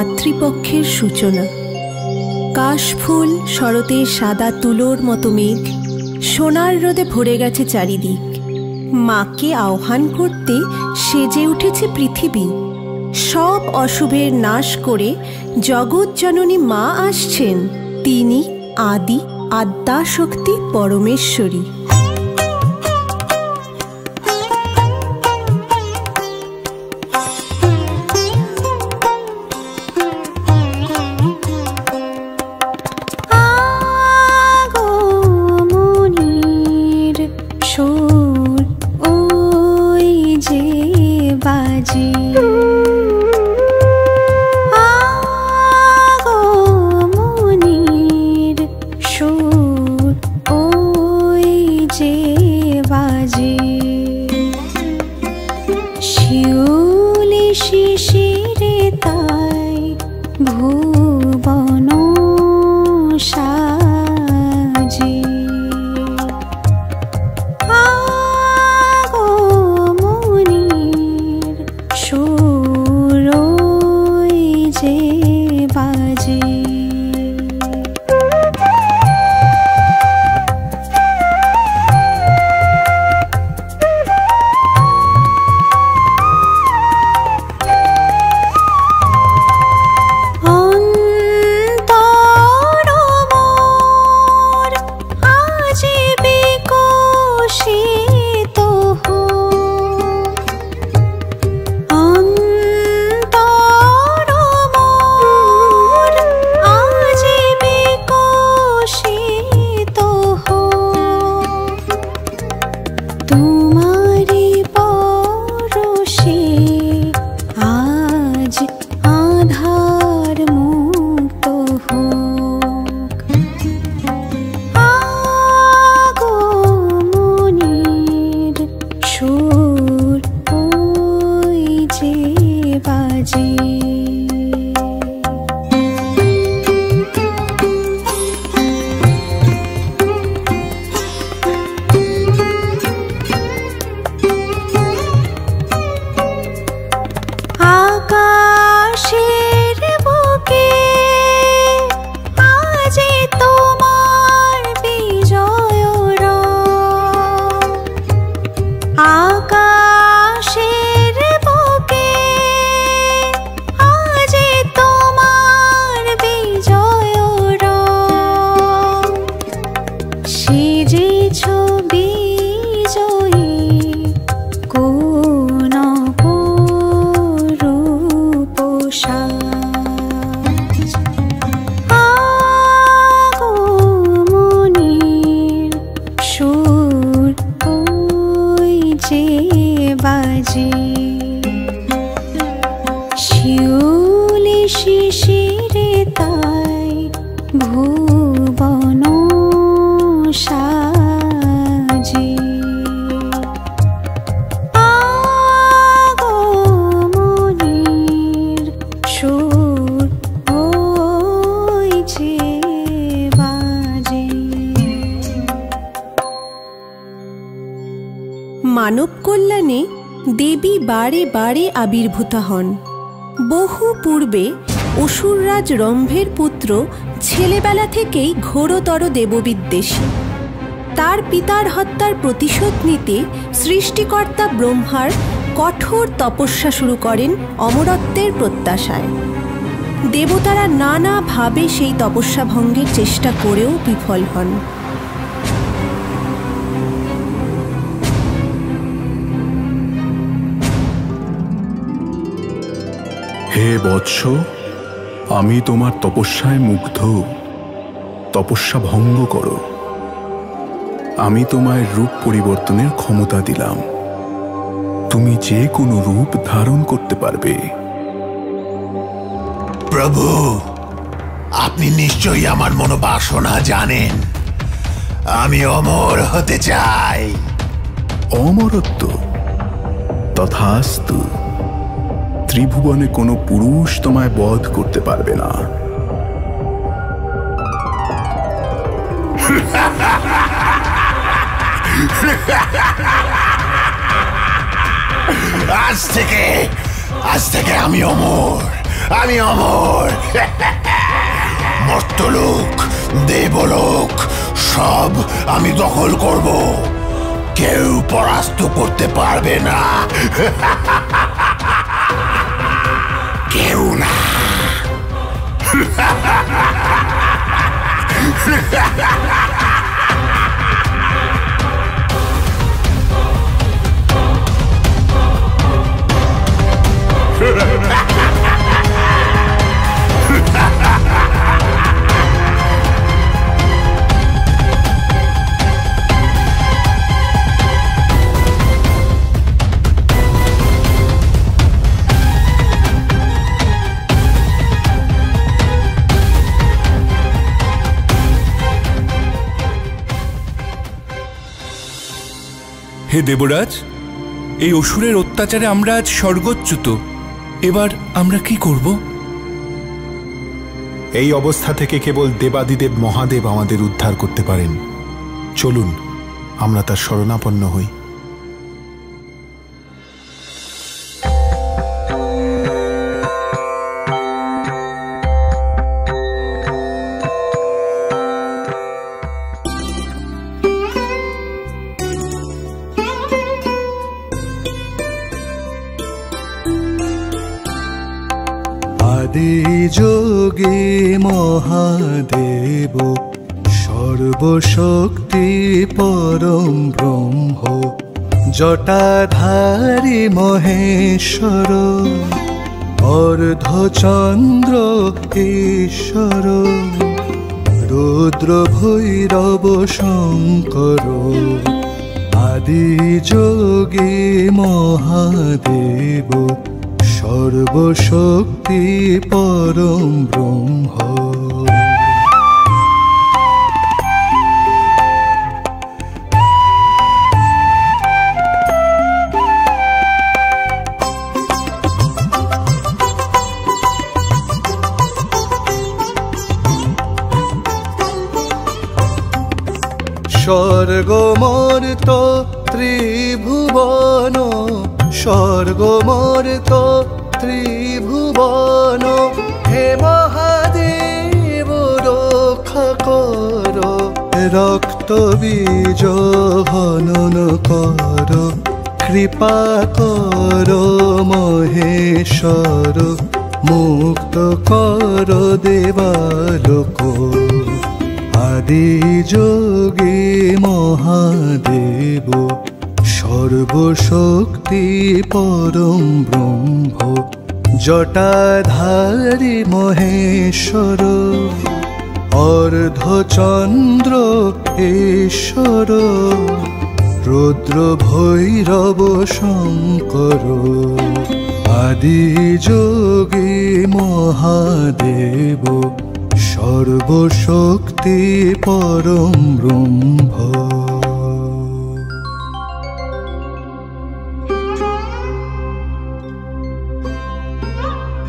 মাতৃপক্ষের সূচনা। কাশফুল শরতের সাদা তুলোর মতো মেঘ, সোনার রোদে ভরে গেছে চারিদিক। মাকে আহ্বান করতে সেজে উঠেছে পৃথিবী। সব অশুভের নাশ করে জগৎ জননী মা আসছেন। তিনি আদি আদ্যাশক্তি পরমেশ্বরী। মানব কল্যাণে দেবী বারে বারে আবির্ভূতা হন। বহু পূর্বে অসুররাজ রম্ভের পুত্র ছেলেবেলা থেকেই ঘোরতর দেববিদ্বেষী। তার পিতার হত্যার প্রতিশোধ নিতে সৃষ্টিকর্তা ব্রহ্মার কঠোর তপস্যা শুরু করেন অমরত্বের প্রত্যাশায়। দেবতারা নানাভাবে সেই তপস্যা ভঙ্গের চেষ্টা করেও বিফল হন। হে বৎস, আমি তোমার তপস্যায় মুগ্ধ। তপস্যা ভঙ্গ করো। আমি তোমায় রূপ পরিবর্তনের ক্ষমতা দিলাম। তুমি যে কোনো রূপ ধারণ করতে পারবে। প্রভু, আপনি নিশ্চয়ই আমার মনোবাসনা জানেন। আমি অমর হতে চাই। অমরত্ব? তথাস্তু। ত্রিভুবনে কোনো পুরুষ তোমায় বধ করতে পারবে না। আজ থেকে আমি অমর। আমি অমর। মর্তলোক, দেবলোক সব আমি দখল করব, কেউ পরাস্ত করতে পারবে না, কেউ না। হে দেবরাজ, এই অসুরের অত্যাচারে আমরা আজ স্বর্গচ্যুত। এবার আমরা কি করব? এই অবস্থা থেকে কেবল দেবাদিদেব মহাদেব আমাদের উদ্ধার করতে পারেন। চলুন আমরা তার শরণাপন্ন হই। যোগে মহাদেব সর্বশক্তি পরম ব্রহ্ম, জটাধারী মহেশ্বর, অর্ধচন্দ্র ঈশ্বর, রুদ্র ভৈরব শঙ্কর, আদি যোগে মহাদেব সর্বশক্তি পরম ব্রহ্ম। স্বর্গমর্ত ত্রিভুবন, স্বর্গমর্ত ত্রিভুবন, হে মহাদেব রক্ষা কর, রক্ত বীজ হনন কর, কৃপা কর মহেশ্বর, মুক্ত কর দেবালোক। আদি যোগে মহাদেব সর্বশক্তি পরম ব্রহ্ম, জটাধারী মহেশ্বর, অর্ধচন্দ্র ঈশ্বর, রুদ্র ভৈরব শঙ্কর, আদি যোগে মহাদেব সর্বশক্তি পরম ব্রহ্ম।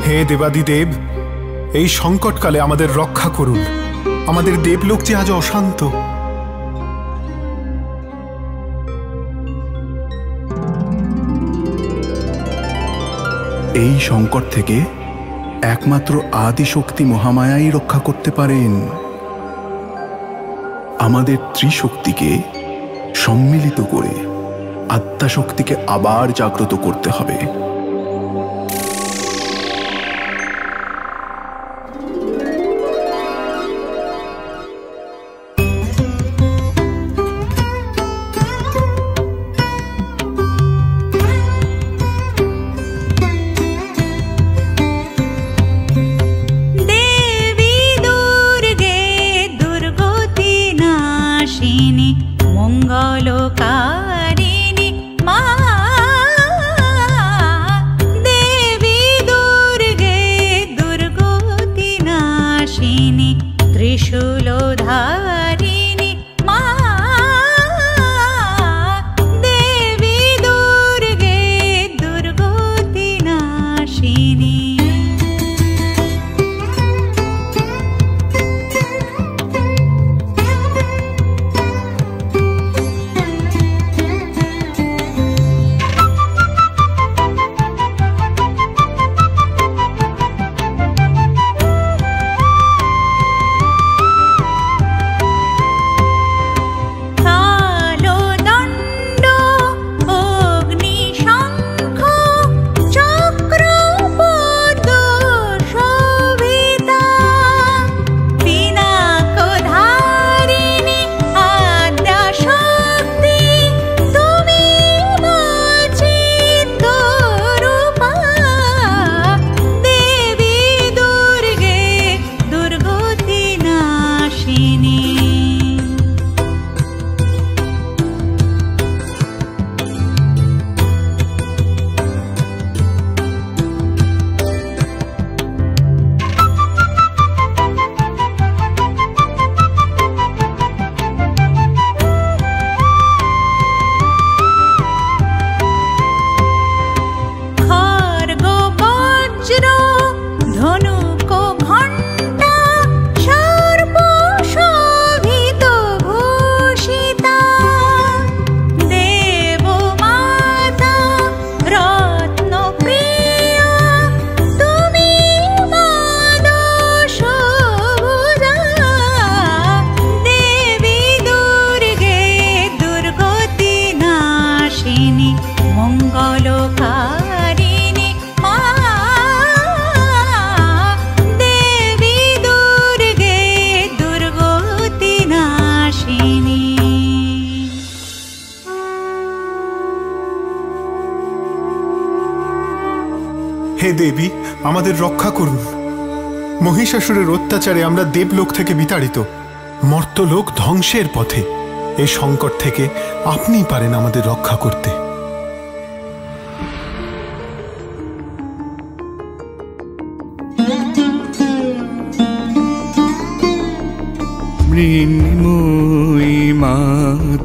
হে দেবাদিদেব, এই সংকটকালে আমাদের রক্ষা করুন। আমাদের দেবলোক যে আজ অশান্ত। এই সংকট থেকে একমাত্র আদিশক্তি মহামায়াই রক্ষা করতে পারেন। আমাদের ত্রিশক্তিকে সম্মিলিত করে আত্মাশক্তিকে আবার জাগ্রত করতে হবে। মঙ্গলকারিণী মা হে দেবী, আমাদের রক্ষা করুন। মহিষাসুরের অত্যাচারে আমরা দেবলোক থেকে বিতাড়িত, মর্তলোক ধ্বংসের পথে। এই সংকট থেকে আপনিই পারেন আমাদের রক্ষা করতে। মৃন্ময়ী মা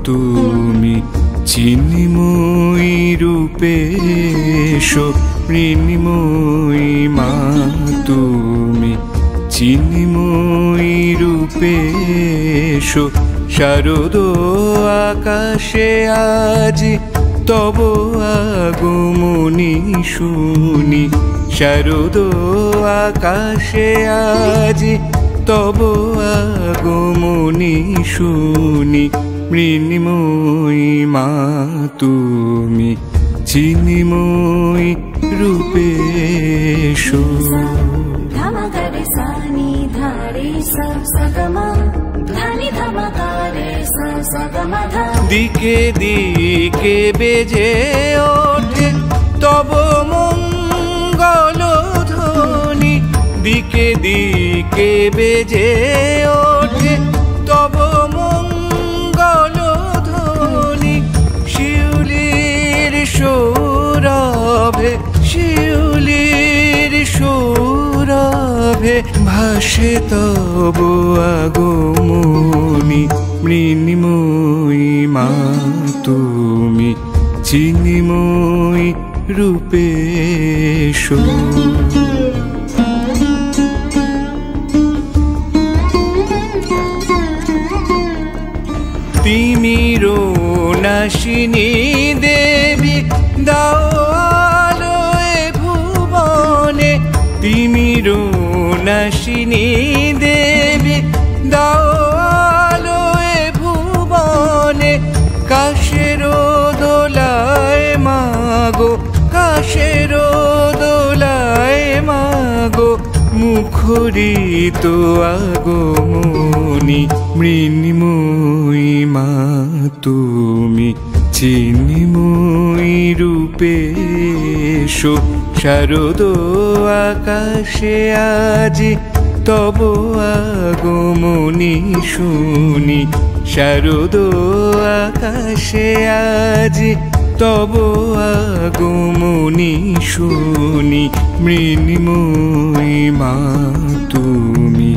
তুমি চিন্ময়ী রূপে এসো, মৃন্ময়ী মা তুমি চিন্ময়ী রূপে এসো। শারদ আকাশে আজ তব আগমনী শুনি, শারদ আকাশে আজ তব আগমনী শুনি। মৃন্ময়ী মা তুমি চিন্ময়ী রূপে এসো। দিকে দিকে বেজে ওঠে তব মঙ্গল ধ্বনি, দিকে দিকে বেজে ওঠে তব মঙ্গল ধ্বনি। শিউলির সৌরভে, শিউলির সৌরভে ভাসে তব আগমনী। মৃন্ময়ী মা তুমি চিন্ময়ী রূপে এসো। তিমির নাশিনী দেবী দাও আলোয় ভুবনে, তিমির নাশিনী দেবী দাও আলোয় ভুবনে। কাশের দোলায় মাগো, কাশের দোলায় মাগো, মুখরিত আগমনী। মৃন্ময়ী মা তুমি চিন্ময়ী রূপে এসো। শারদ আকাশে আজ তব আগমনী শুনি, শারদ আকাশে আজ তব আগমনী শুনি। মৃন্ময়ী মা তুমি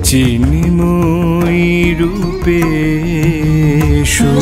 চিন্ময়ী রূপে এসো।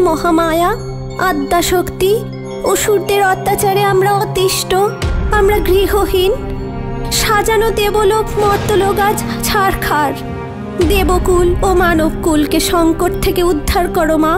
মহামায়া, আদ্যাশক্তি, অসুরদের অত্যাচারে আমরা অতিষ্ঠ, আমরা গৃহহীন। সাজানো দেবলোক মর্তলোক আজ ছারখার। দেবকুল ও মানবকুলকে সংকট থেকে উদ্ধার করো মা।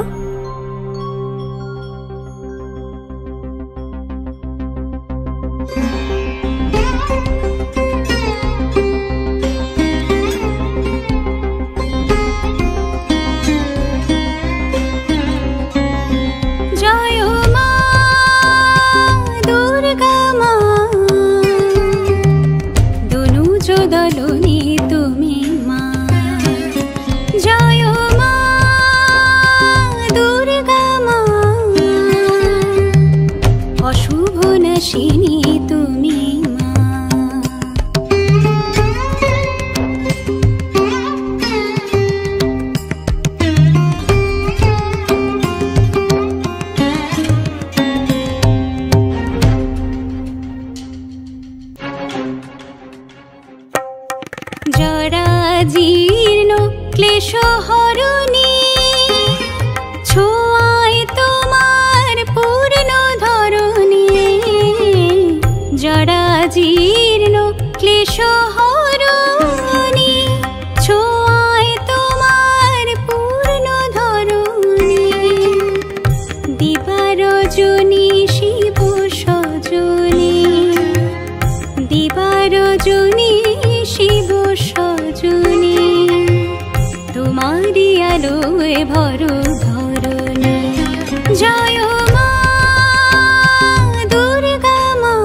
জীর্ণ ক্লেশ হরণী ছোঁয়ায় তোমার পূর্ণ ধরণী, জরা জীর্ণ ক্লেশ হরণী ছোঁয়ায় তোমার পূর্ণ ধরণী। দিবা আলোয় ভরো ধরণী। জয় মা দুর্গা মা,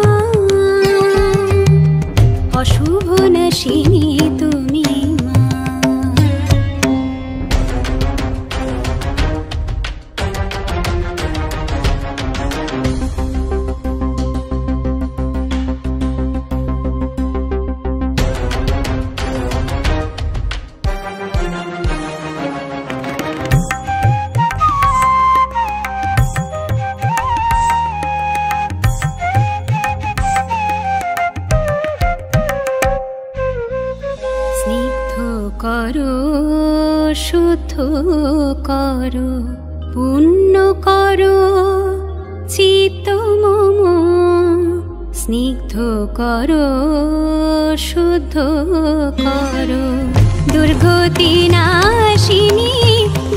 অশুভ নাশিনী তুমি মা। করো শুদ্ধ করো পুণ্য করো চিত্ত মম, স্নিগ্ধ করো শুদ্ধ করো। দুর্গতি নাশিনী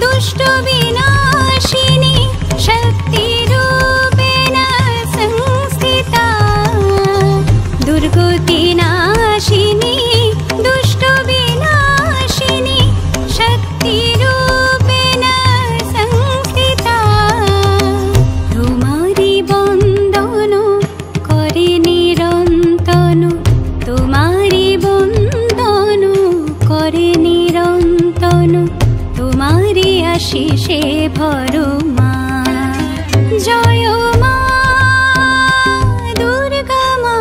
দুষ্ট বিনাশিনী শক্তি রূপেণ সংস্থিতা। দুর্গতি নাশিনী দুষ্ট বিনাশিনী শক্তি রূপেণ সংস্থিতা। তোমারি বন্দন করে নিরন্তন, তোমারি বন্দন করে নিরন্তন, তোমারি আশিসে ভরো মা। জয় মা দুর্গা মা,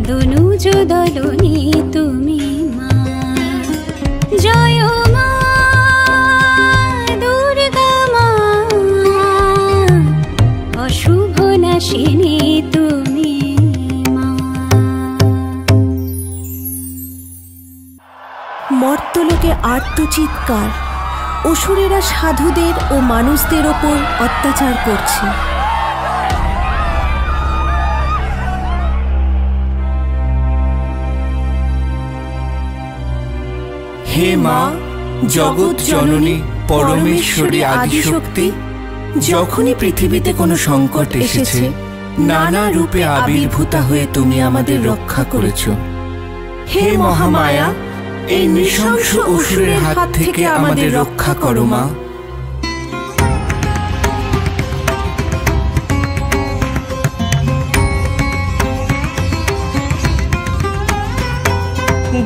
দনুজ দলনী তুমি মা। জয় মা দুর্গা মা, অশুভ নাশিনী তুমি মা। মর্তলোকে আর্তচিৎকার, অসুরেরা সাধুদের ও মানুষদের ওপর অত্যাচার করছে। হে মা জগৎ জননী পরমেশ্বরী আদিশক্তি, যখনই পৃথিবীতে কোনো সংকট এসেছে নানা রূপে আবির্ভূতা হয়ে তুমি আমাদের রক্ষা করেছ। হে মহামায়া, এই নৃশংস অসুরের হাত থেকে আমাদের রক্ষা করো মা।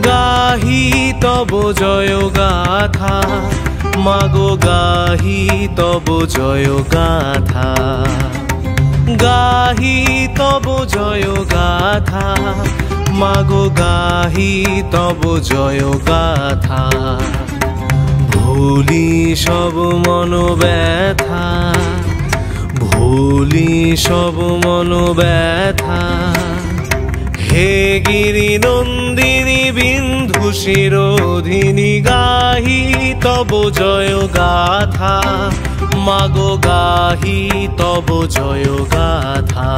গাহি তব জয় গাথা, মাগো গাহি তব জয় গাথা। গাহি তব জয় গাথা, মাগো গাহি তব জয় গাথা। ভুলি সব মন ব্যথা, ভুলি সব মন ব্যথা। হে গিরি নন্দিনী বিন্ধু শিরোধিনী, গাহি তব জয় গাথা, মাগো গাহি তব জয় গাথা।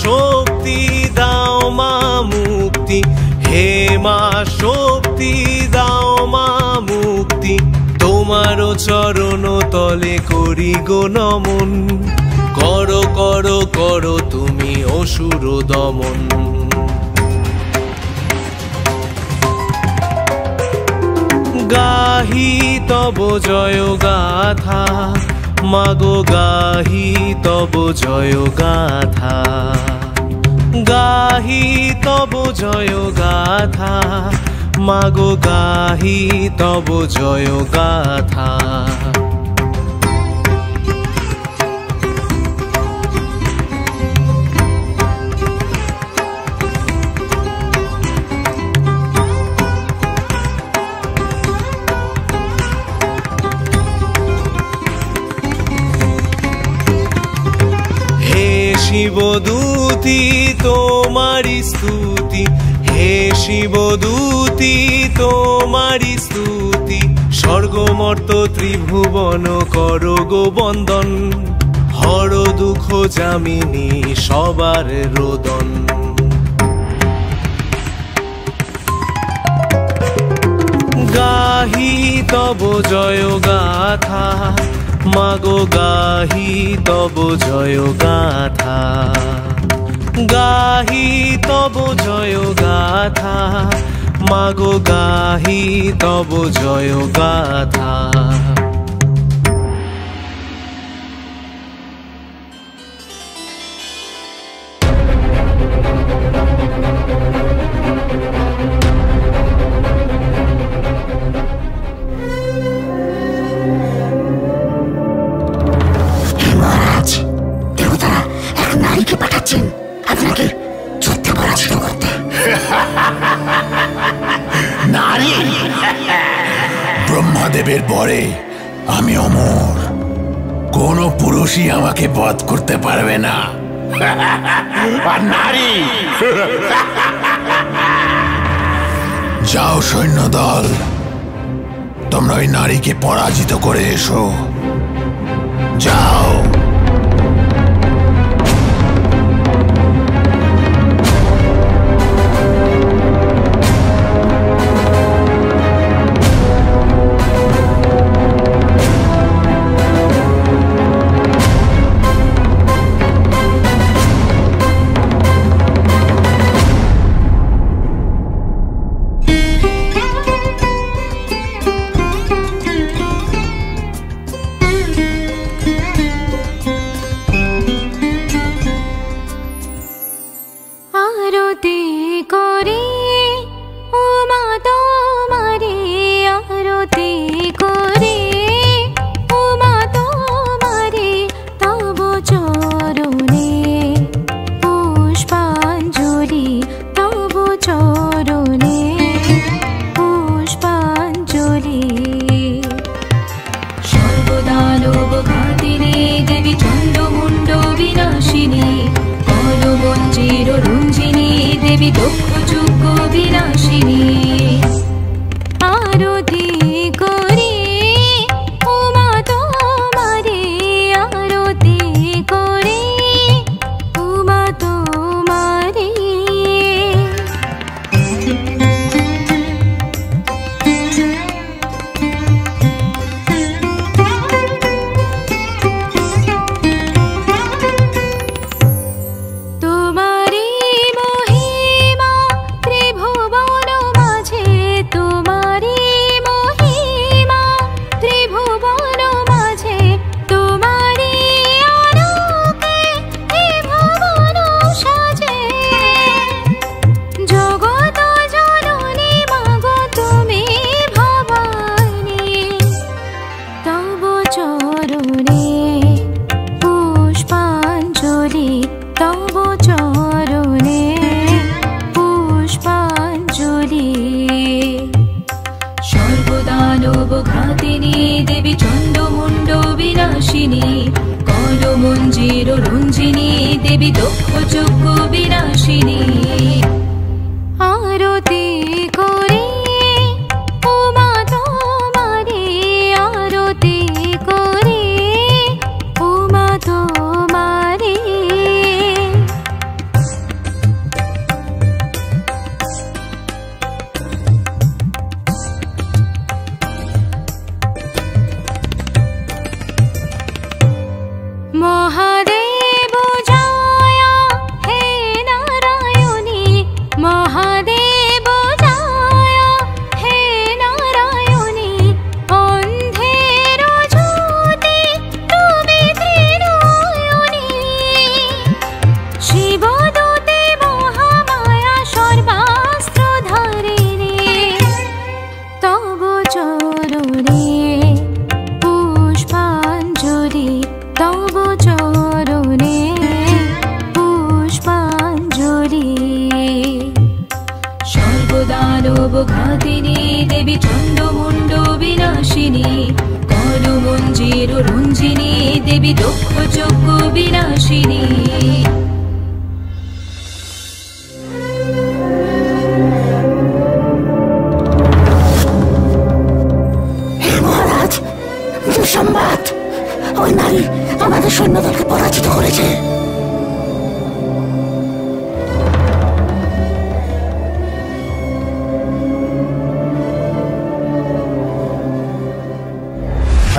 শক্তি দাও মা মুক্তি, হে মা শক্তি দাও মা মুক্তি। তোমার চরণ তলে করি গো নমন, করো করো করো তুমি অসুর দমন। গাহি তব জয় গাথা, মাগো গাহি তব জয় গাথা। গাহি তব জয় গাথা, মাগো গাহি তব জয় গাথা। শিবদূতি তোমারি স্তুতি, হে শিবদূতি তোমারি স্তুতি। স্বর্গমর্ত ত্রিভুবন করো গো বন্দন, হর দুঃখ যামিনী সবার রোদন। গাহি তব জয় গাথা, মাগো গাহি তব জয় গাথা, গাহি তব জয় গাথা, মাগো গাহি তব জয় গাথা। মহারাজ, দেবতারা এক নারীকে পাঠাচ্ছেন আপনাকে যুদ্ধে পরাজিত করতে। নারী? ব্রহ্মাদেবের পরে আমি অমর, কোন পুরুষই আমাকে বধ করতে পারবে না। আর নারী? যাও সৈন্যদল, তোমরা ওই নারীকে পরাজিত করে এসো। যাও।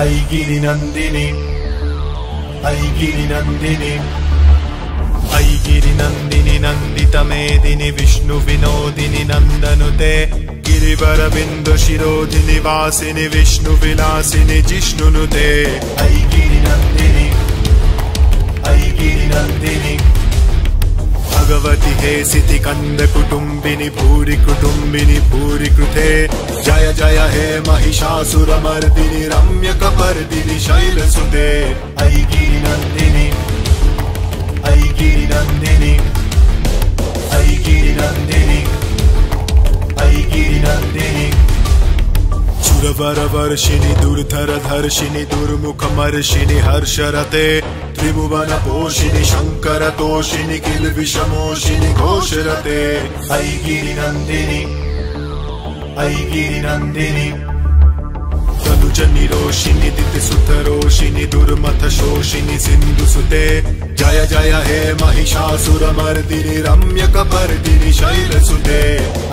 ऐ गिरिनन्दिनी ऐ गिरिनन्दिनी ऐ गिरिनन्दिनी नन्दितमेदिनि विष्णु विनोदिनि नन्दनुते गिरिवरबिन्दु शिरोधिनि वासिनि विष्णु विलासिनि जिष्णुनुते ऐ गिरिनन्दिनी ऐ गिरिनन्दिनी भगवति हे सिति कंद कुटुम्बिनि भूरि कुटुम्बिनि भूरि कृते जय जय हे महिषासुरमर्दिनि रम्य कपर्दिनि शैलसुते ऐ गिरिनन्दिनि ऐ गिरिनन्दिनि ऐ गिरिनन्दिनि ऐ गिरिनन्दिनि सुरवरवर्षिणि दुर्धरधर्षिणि दुर्मुखमर्षिणि हर्षरते त्रिभुवन पोषिणि शङ्करतोषिणि किल्बिषमोषिणि घोषरते ऐ गिरिनन्दिनि ऐ गिरिनन्दिनि तनुजनिरोषिणि दितिसुतरोषिणि दुर्मथ शोषिणि सिन्धुसुते जय जय हे महिषासुरमर्दिनि रम्यकपर्दिनि शैलसुते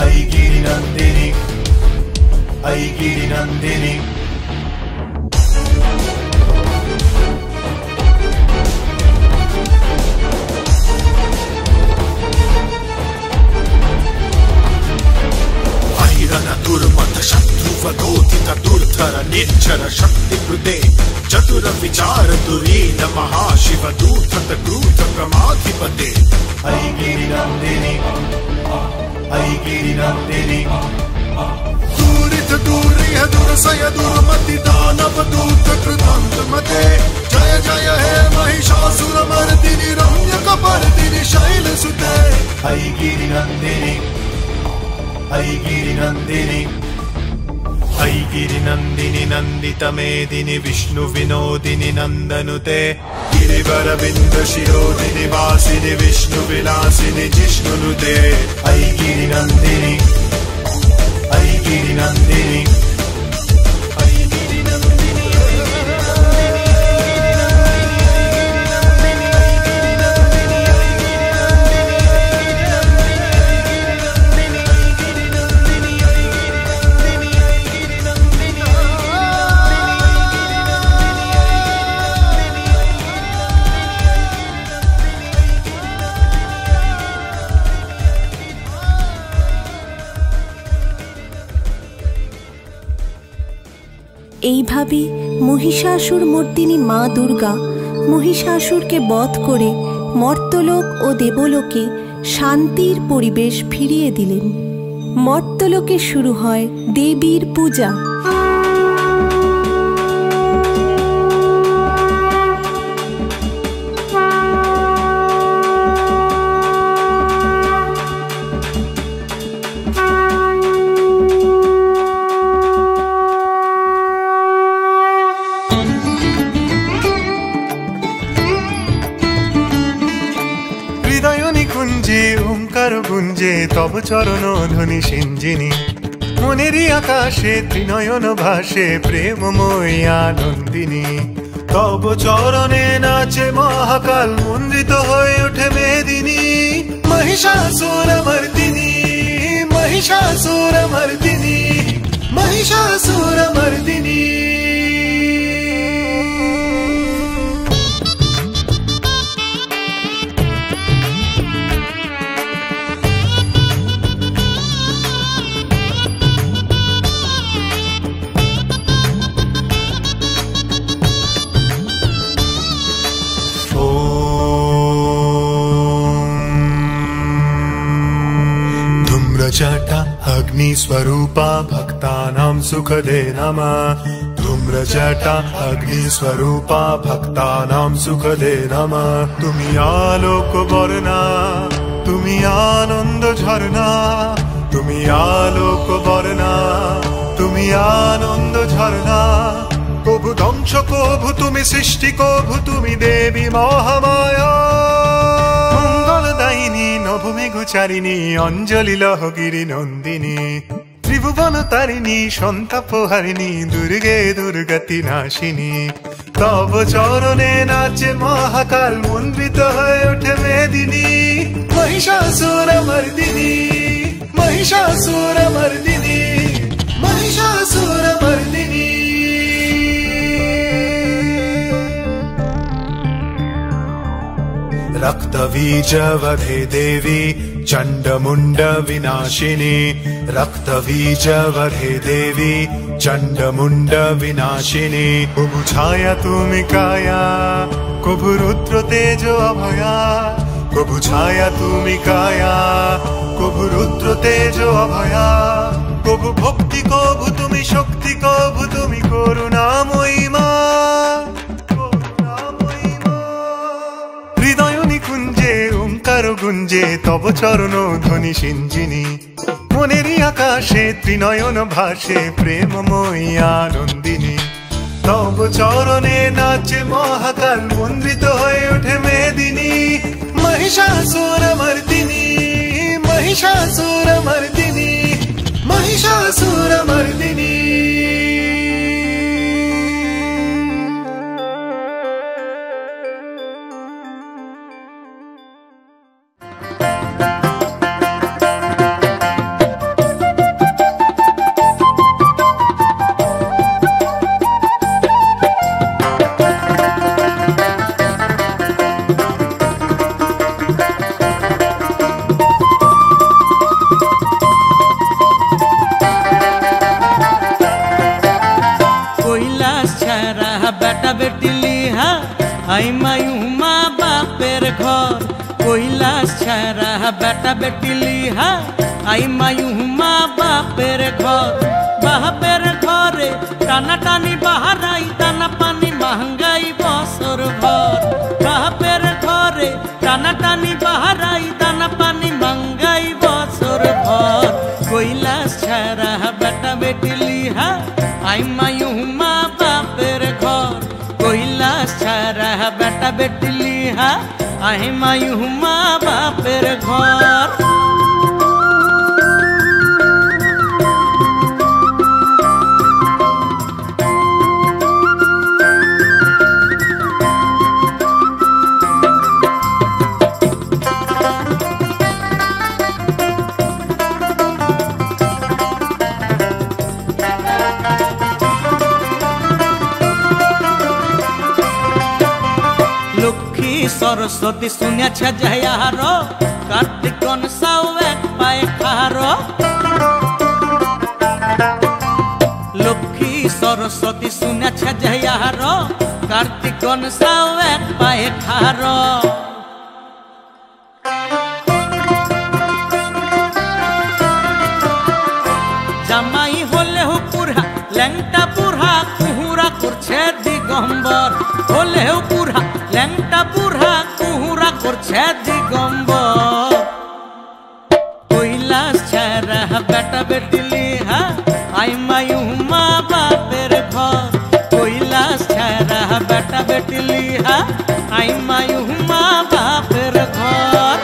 ऐ गिरिनन्दिनि ऐ गिरिनन्दिनि दुर्मथ शत्रुवदोदित दुर्धर निर्जर शक्ति कृते चतुर विचार दुरीन महाशिव दूतत क्रूत क्रमाधिपते ऐ गिरिनन्दिनि ऐ गिरिनन्दिनि दूरित दूरिह दुर्सय दुर्मति दानव दूत कृतान्तमते जय जय हे महिषासुरमर्दिनि रम्यकपर्दिनि शैलसुते ऐ गिरिनन्दिनि ऐ गिरिनन्दिनि ऐ गिरिनन्दिनि नन्दितमेदिनि विष्णु विनोदिनि नन्दनुते गिरिवरबिन्द शिरोधिनि वासिनि विष्णु विलासिनि जिष्णुनुते ऐ गिरिनन्दिनि ऐ गिरिनन्दिनि ऐ गिरिनन्दिनि এইভাবে মহিষাসুর মর্দিনী মা দুর্গা মহিষাসুরকে বধ করে মর্ত্যলোক ও দেবলোকে শান্তির পরিবেশ ফিরিয়ে দিলেন। মর্ত্যলোকে শুরু হয় দেবীর পূজা। গুঞ্জে তব চরণ ধ্বনি সিঞ্জিনী মনেরই আকাশে ত্রিনয়ন ভাসে প্রেমময়ী আনন্দিনী তব চরণে নাচে মহাকাল মন্দিত হয়ে ওঠে মেদিনী महिषासुरमर्दिनी महिषासुरमर्दिनी महिषासुरमर्दिनी धूम्रजटा अग्निस्वरूपा भक्तानां सुखदे नमः धूम्रजटा अग्निस्वरूपा भक्तानां सुखदे नमः तुमी आलोक बर्णा तुमी आनंद झरना तुमी आलोक बर्णा तुमी आनंद झरना कभु ध्वंस कभु तुमी सृष्टि कभु तुमी देवी महामाया मंगलदायिनी नभूमि गोचारिणी अंजलि लहगिरी नंदिनी त्रिभुवन तारिणी सन्तापहारिणी दुर्गे दुर्गति नाशिनी तब चरणे नाचे महाकाल मंडित हये ओठे मेदिनी महिषासुरमर्दिनी महिषासुरमर्दिनी महिषासुरमर्दिनी रक्तबीजवधे देवी चण्डमुण्ड विनाशिनी रक्तबीजवधे देवी चण्डमुण्ड विनाशिनी कभु छाया तुमि काया कभु रुद्र तेज अभया कभु छाया तुमि काया कभु रुद्र तेज अभया कभु भक्ति कभु तुमि शक्ति कभु तुमि करुणामयी मा हृदय निकुञ्जे ओंकार गुञ्जे तब चरण ध्वनि सिञ्जिनी मनेरी आकाशे त्रिनयन भाषे प्रेममयी आनन्दिनी तब चरणे नाचे महाकाल मन्दित हये उठे मेदिनी महिषासुरमर्दिनी महिषासुरमर्दिनी महिषासुरमर्दिनी आई मायू माँ बापेर घर কৈলাস ছাড়া বেটা বেটি লিহা आई मायू माँ बापेर घर बापेर घरे टाना टानी बाहराई दाना पानी महंगाई बसर भर बापेर घरे टाना टानी बाहराई दाना पानी महंगाई बसर भर কৈলাস ছাড়া बेटा बेटी लिहा आई मायू माँ बापेर घर কৈলাস ছাড়া बेटा बेटी लिहा आई मायू माँ बापेर घर सरस्वती सुनिया छजयार कार्तिक साव एक पाए खार लक्ष्मी सरस्वती सुनिया छजयार कार्तिक साव एक पाए खार জামাই হলেও পুরা ল্যাংটা পুরা কুহুরা করছে দিগম্বর হলেও পুরা ল্যাংটা পুরা কুহুরা করছে দিগম্বর কৈলাস ছাড়া বেটা বেটি লিহা আই মায়ু মা বাপের ঘর কৈলাস ছাড়া বেটা বেটি লিহা আই মায়ু মা বাপের ঘর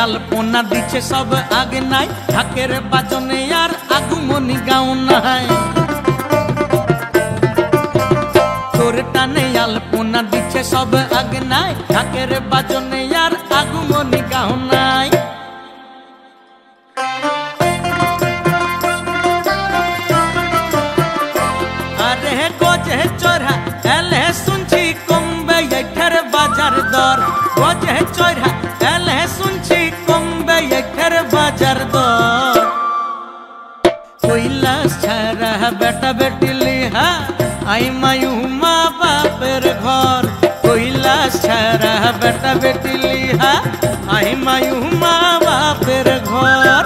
আলপনা দিচ্ছে সব আগে নাই ঢাকের বাজনে আর আগুমনি গাও নাই তোর টানে আলপনা দিচ্ছে সব আগে নাই ঢাকের বাজনে আর আগুমনি গাও নাই আরে গজে চোরা এলে শুনছি কমবে এখার বাজার দর গজে চোরা এলে শুনছি কমবে এখার বাজার দর কৈলাস ছাড়া বেটা বেটি লিহা আই মায়ু মা বাপের ঘর কৈলাস ছাড়া বেটা বেটি লিহা আই মায়ু মা বাপের ঘর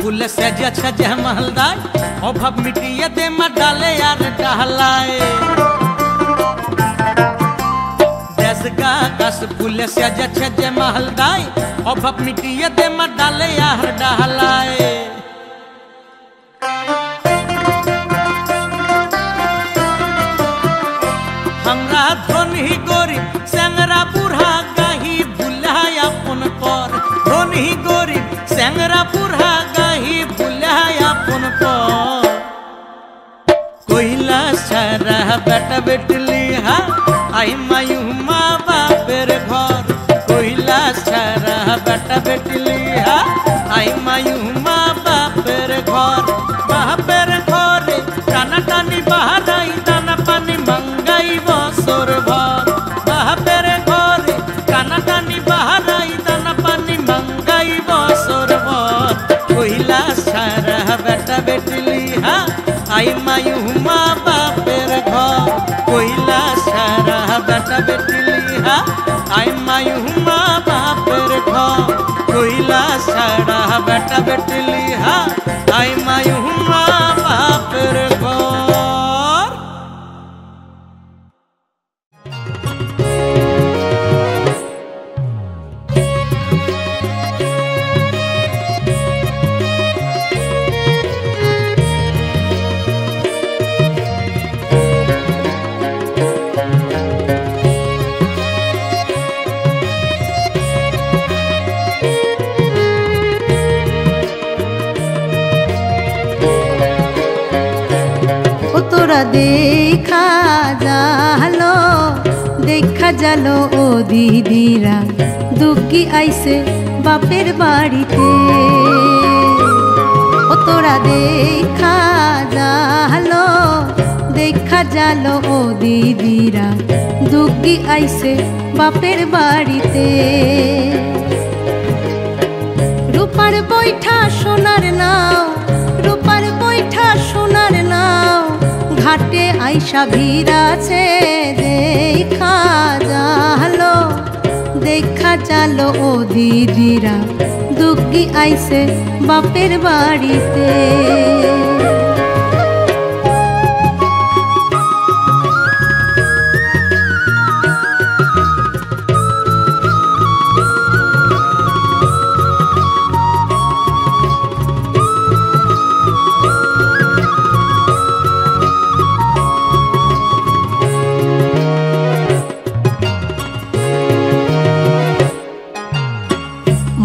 ফুলে সেজে সেজে মালদায় অভাব মিটিয়ে দে মা ডালে আর ডালায় দেশগা কাশ ফুলে সেজে সেজে মালদায় অভাব মিটিয়ে দে মা ডালে আর ডালায় हमरा धनी गरीब सेंगरा बुढ़ा गाही भुलाय अपन पर धनी गरीब सेंगरा बुढ़ा गाही भुलाय अपन पर कोइला सारा बेटा बेटली हा आई मायू माँ बापेर घर कोइला सारा बेटा बेटली हा आई मायू माँ बापेर घर बापेर घरे टाना टानी बहाराई दाना पानी मंगाई बसर भर बापेर घरे टाना टानी बहाराई दाना पानी मंगाई बसर भर कोइला सारा बेटा बेटली हा आई मायू माँ बापेर घर कोइला सारा बेटा बेटली हा आई मायू माँ बापेर घर कोइला सारा बेटा बेटली हा आई मायू माँ बापेर घर देखा जालो ओ दीदीरा दुखी आइसे बापेर बाड़ीते ओ तोरा देखा जालो ओ दीदीरा दुखी आइसे बापेर बाड़ीते रूपार बैठा सोनार नाव रूपार बैठा सोनार नाव घाटे आइसा भीरा छे देखा जालो ओ दीदीरा दुखी आइसे बापेर बाड़ीते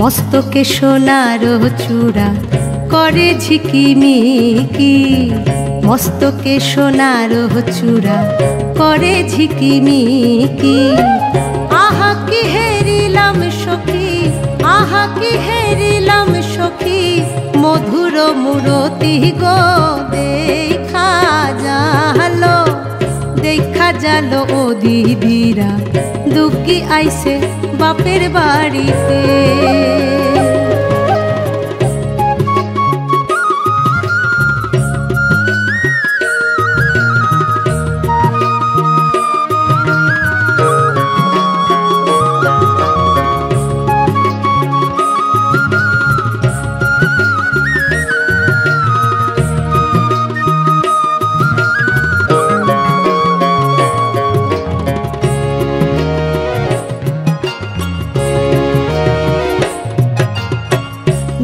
मस्तके सोनार चूड़ा करे झिकिमिकी मस्तके सोनार चूड़ा करे झिकिमिकी आहा कि हेरिलाम सखी आहा कि हेरिलाम सखी मधुर मूरति गो देखा जालो ओ दीदीरा दुखी आइसे बापेर बाड़ीते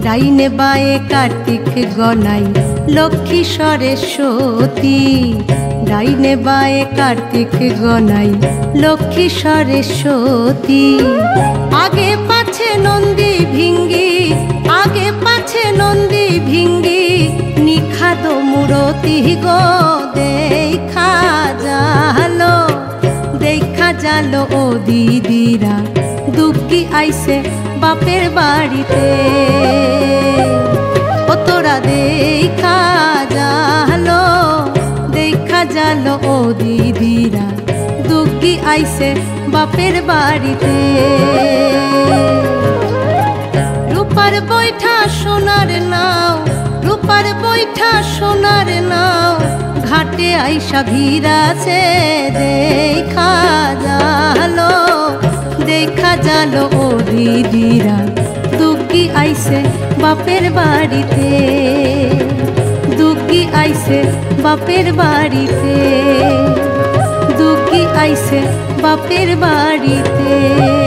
डाइने बाए कार्तिक गनाई लक्ष्मी सरस्वती डाइने बाए कार्तिक गनाई लक्ष्मी सरस्वती आगे पाछे नंदी भिंगी आगे पाछे नंदी भिंगी निखाद मूरति गो देखा जालो ओ दीदीरा दुखी आइसे बापेर बाड़ीते ओ तोरा देखा जालो ओ दीदीरा दुखी आइसे बापेर बाड़ीते रूपार बैठा सोनार नाव रूपार बैठा सोनार नाव घाटे आइसा भीरा छे देखा जालो ओ दीदीरा दुखी आई আইছে বাপের বাড়িতে, দুগ্গি আইছে বাপের বাড়িতে, দুগ্গি আইছে বাপের বাড়িতে।